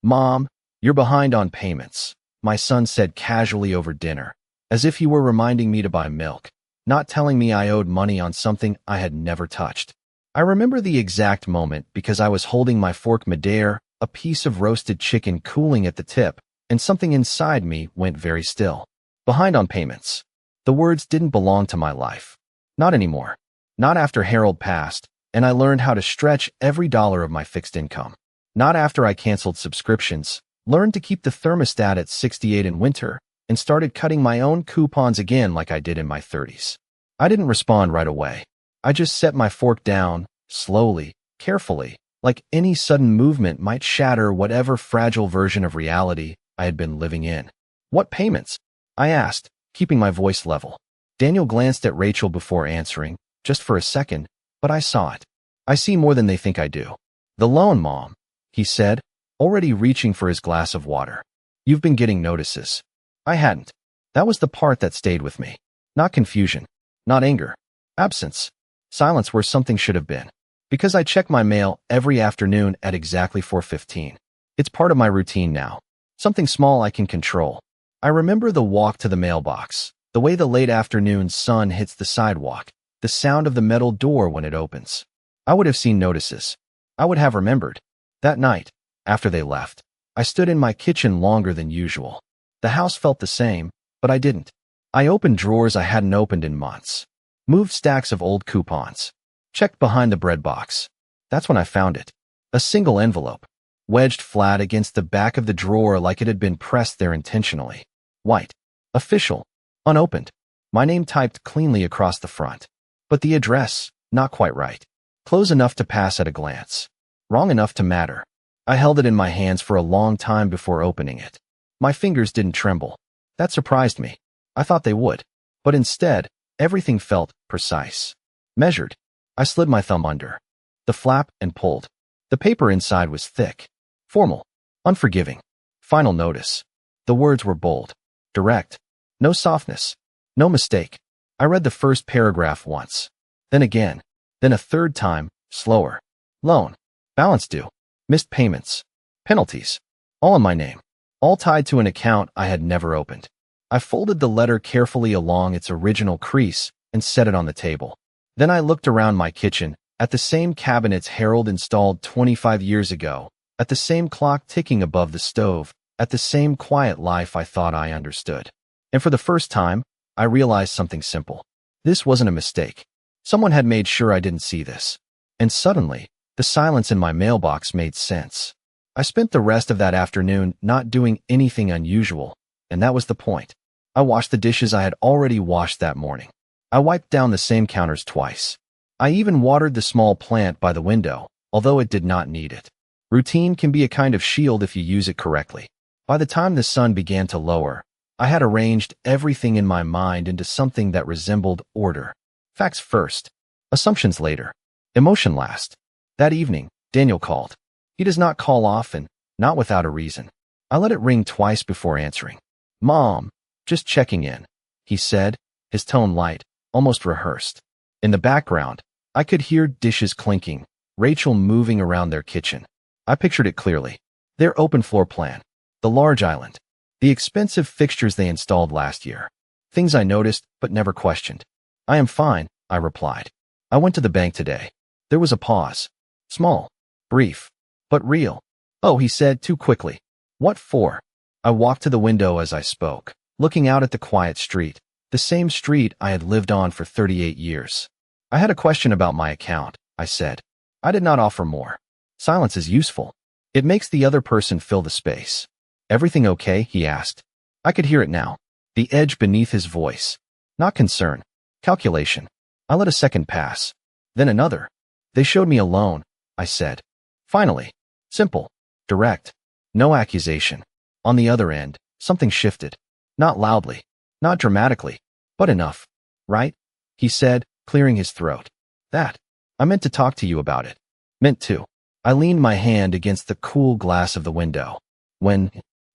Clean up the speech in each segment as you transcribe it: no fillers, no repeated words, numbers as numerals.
"Mom, you're behind on payments," my son said casually over dinner, as if he were reminding me to buy milk, not telling me I owed money on something I had never touched. I remember the exact moment because I was holding my fork midair, a piece of roasted chicken cooling at the tip, and something inside me went very still. Behind on payments. The words didn't belong to my life. Not anymore. Not after Harold passed, and I learned how to stretch every dollar of my fixed income. Not after I canceled subscriptions, learned to keep the thermostat at 68 in winter, and started cutting my own coupons again like I did in my 30s. I didn't respond right away. I just set my fork down, slowly, carefully, like any sudden movement might shatter whatever fragile version of reality I had been living in. "What payments?" I asked, keeping my voice level. Daniel glanced at Rachel before answering, just for a second, but I saw it. "I see more than they think I do." "The loan, Mom," he said, already reaching for his glass of water. "You've been getting notices." I hadn't. That was the part that stayed with me. Not confusion. Not anger. Absence. Silence where something should have been. Because I check my mail every afternoon at exactly 4:15. It's part of my routine now. Something small I can control. I remember the walk to the mailbox, the way the late afternoon sun hits the sidewalk, the sound of the metal door when it opens. I would have seen notices. I would have remembered. That night, after they left, I stood in my kitchen longer than usual. The house felt the same, but I didn't. I opened drawers I hadn't opened in months. Moved stacks of old coupons. Checked behind the bread box. That's when I found it. A single envelope, wedged flat against the back of the drawer like it had been pressed there intentionally. White. Official. Unopened. My name typed cleanly across the front. But the address, not quite right. Close enough to pass at a glance. Wrong enough to matter. I held it in my hands for a long time before opening it. My fingers didn't tremble. That surprised me. I thought they would. But instead, everything felt precise. Measured. I slid my thumb under the flap and pulled. The paper inside was thick. Formal. Unforgiving. Final notice. The words were bold. Direct. No softness. No mistake. I read the first paragraph once. Then again. Then a third time, slower. Loan. Balance due. Missed payments. Penalties. All in my name. All tied to an account I had never opened. I folded the letter carefully along its original crease and set it on the table. Then I looked around my kitchen, at the same cabinets Harold installed 25 years ago, at the same clock ticking above the stove, at the same quiet life I thought I understood. And for the first time, I realized something simple. This wasn't a mistake. Someone had made sure I didn't see this. And suddenly, the silence in my mailbox made sense. I spent the rest of that afternoon not doing anything unusual, and that was the point. I washed the dishes I had already washed that morning. I wiped down the same counters twice. I even watered the small plant by the window, although it did not need it. Routine can be a kind of shield if you use it correctly. By the time the sun began to lower, I had arranged everything in my mind into something that resembled order. Facts first, assumptions later, emotion last. That evening, Daniel called. He does not call often, not without a reason. I let it ring twice before answering. "Mom, just checking in," he said, his tone light, almost rehearsed. In the background, I could hear dishes clinking, Rachel moving around their kitchen. I pictured it clearly. Their open floor plan. The large island. The expensive fixtures they installed last year. Things I noticed but never questioned. "I am fine," I replied. "I went to the bank today." There was a pause. Small. Brief. But real. "Oh," he said too quickly. "What for?" I walked to the window as I spoke, looking out at the quiet street, the same street I had lived on for 38 years. "I had a question about my account," I said. I did not offer more. Silence is useful. It makes the other person fill the space. "Everything okay?" he asked. I could hear it now. The edge beneath his voice. Not concern. Calculation. I let a second pass. Then another. "They showed me a loan," I said. Finally. Simple. Direct. No accusation. On the other end, something shifted. Not loudly. Not dramatically. But enough. "Right?" he said, clearing his throat. "That. I meant to talk to you about it." "Meant to." I leaned my hand against the cool glass of the window. "When?"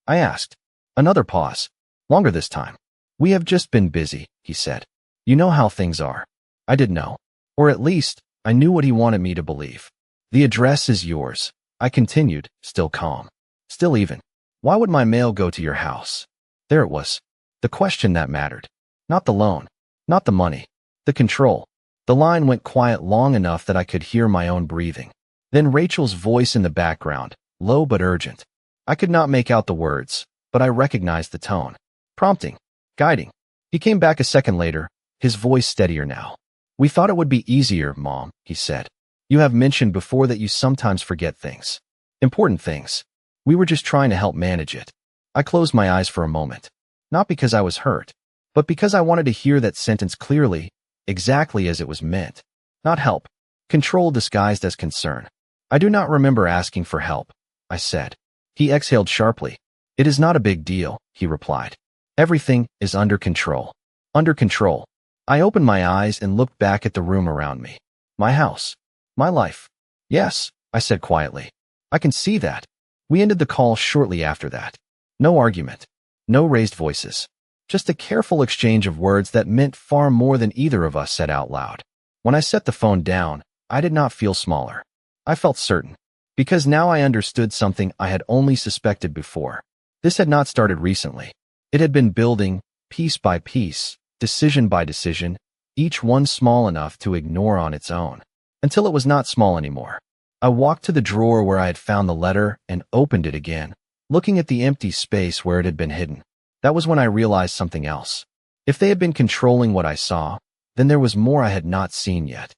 I asked. Another pause. Longer this time. "We have just been busy," he said. "You know how things are." I did know. Or at least, I knew what he wanted me to believe. "The address is yours," I continued, still calm. Still even. Why would my mail go to your house? There it was. The question that mattered. Not the loan. Not the money. The control. The line went quiet long enough that I could hear my own breathing. Then Rachel's voice in the background, low but urgent. I could not make out the words, but I recognized the tone. Prompting. Guiding. He came back a second later, his voice steadier now. We thought it would be easier, Mom, he said. You have mentioned before that you sometimes forget things. Important things. We were just trying to help manage it. I closed my eyes for a moment. Not because I was hurt, but because I wanted to hear that sentence clearly, exactly as it was meant. Not help. Control disguised as concern. I do not remember asking for help, I said. He exhaled sharply. It is not a big deal, he replied. Everything is under control. Under control. I opened my eyes and looked back at the room around me. My house. My life. Yes, I said quietly. I can see that. We ended the call shortly after that. No argument. No raised voices. Just a careful exchange of words that meant far more than either of us said out loud. When I set the phone down, I did not feel smaller. I felt certain. Because now I understood something I had only suspected before. This had not started recently. It had been building, piece by piece, decision by decision, each one small enough to ignore on its own, until it was not small anymore. I walked to the drawer where I had found the letter and opened it again, looking at the empty space where it had been hidden. That was when I realized something else. If they had been controlling what I saw, then there was more I had not seen yet.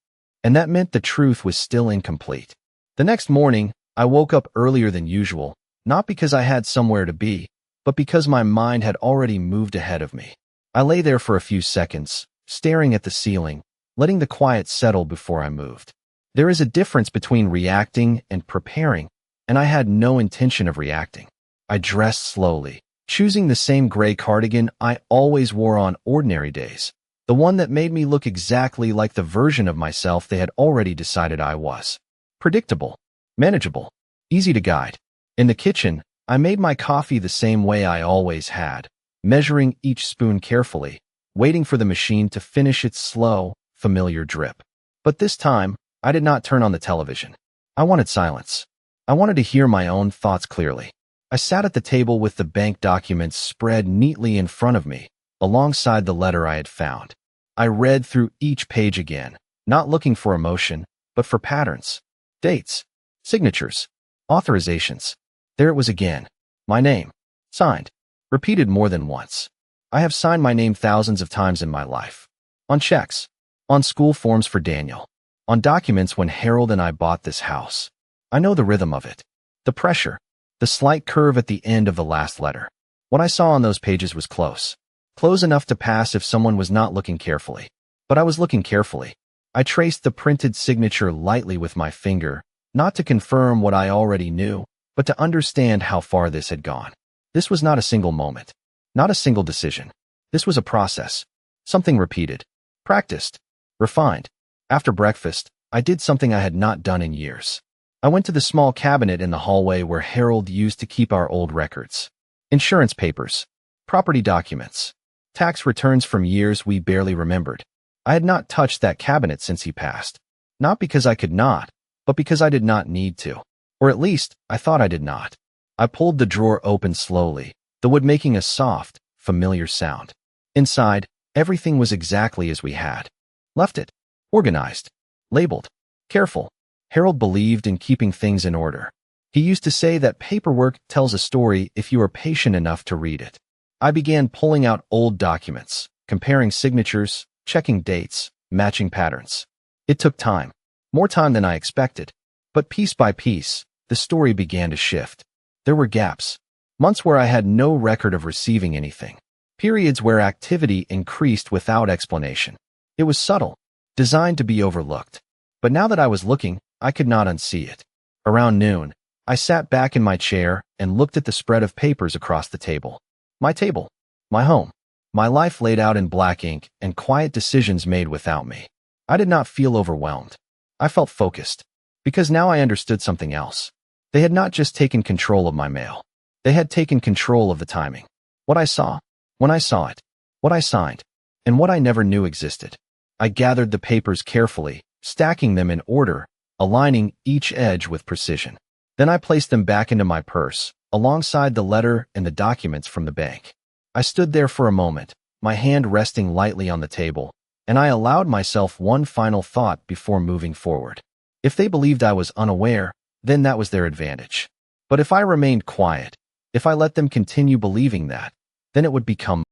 And that meant the truth was still incomplete. The next morning, I woke up earlier than usual, not because I had somewhere to be, but because my mind had already moved ahead of me. I lay there for a few seconds, staring at the ceiling, letting the quiet settle before I moved. There is a difference between reacting and preparing, and I had no intention of reacting. I dressed slowly, choosing the same gray cardigan I always wore on ordinary days, the one that made me look exactly like the version of myself they had already decided I was. Predictable, manageable, easy to guide. In the kitchen, I made my coffee the same way I always had, measuring each spoon carefully, waiting for the machine to finish its slow, familiar drip. But this time, I did not turn on the television. I wanted silence. I wanted to hear my own thoughts clearly. I sat at the table with the bank documents spread neatly in front of me, alongside the letter I had found. I read through each page again, not looking for emotion, but for patterns. Dates, signatures, authorizations. There it was again. My name. Signed. Repeated more than once. I have signed my name thousands of times in my life. On checks. On school forms for Daniel. On documents when Harold and I bought this house. I know the rhythm of it. The pressure. The slight curve at the end of the last letter. What I saw on those pages was close. Close enough to pass if someone was not looking carefully. But I was looking carefully. I traced the printed signature lightly with my finger, not to confirm what I already knew, but to understand how far this had gone. This was not a single moment. Not a single decision. This was a process. Something repeated. Practiced. Refined. After breakfast, I did something I had not done in years. I went to the small cabinet in the hallway where Harold used to keep our old records. Insurance papers. Property documents. Tax returns from years we barely remembered. I had not touched that cabinet since he passed. Not because I could not, but because I did not need to. Or at least, I thought I did not. I pulled the drawer open slowly, the wood making a soft, familiar sound. Inside, everything was exactly as we had. Left it. Organized. Labeled. Careful. Harold believed in keeping things in order. He used to say that paperwork tells a story if you are patient enough to read it. I began pulling out old documents, comparing signatures, checking dates, matching patterns. It took time. More time than I expected. But piece by piece, the story began to shift. There were gaps. Months where I had no record of receiving anything. Periods where activity increased without explanation. It was subtle, designed to be overlooked. But now that I was looking, I could not unsee it. Around noon, I sat back in my chair and looked at the spread of papers across the table. My table. My home. My life laid out in black ink and quiet decisions made without me. I did not feel overwhelmed. I felt focused. Because now I understood something else. They had not just taken control of my mail. They had taken control of the timing. What I saw, when I saw it, what I signed, and what I never knew existed. I gathered the papers carefully, stacking them in order, aligning each edge with precision. Then I placed them back into my purse, alongside the letter and the documents from the bank. I stood there for a moment, my hand resting lightly on the table, and I allowed myself one final thought before moving forward. If they believed I was unaware, then that was their advantage. But if I remained quiet, if I let them continue believing that, then it would become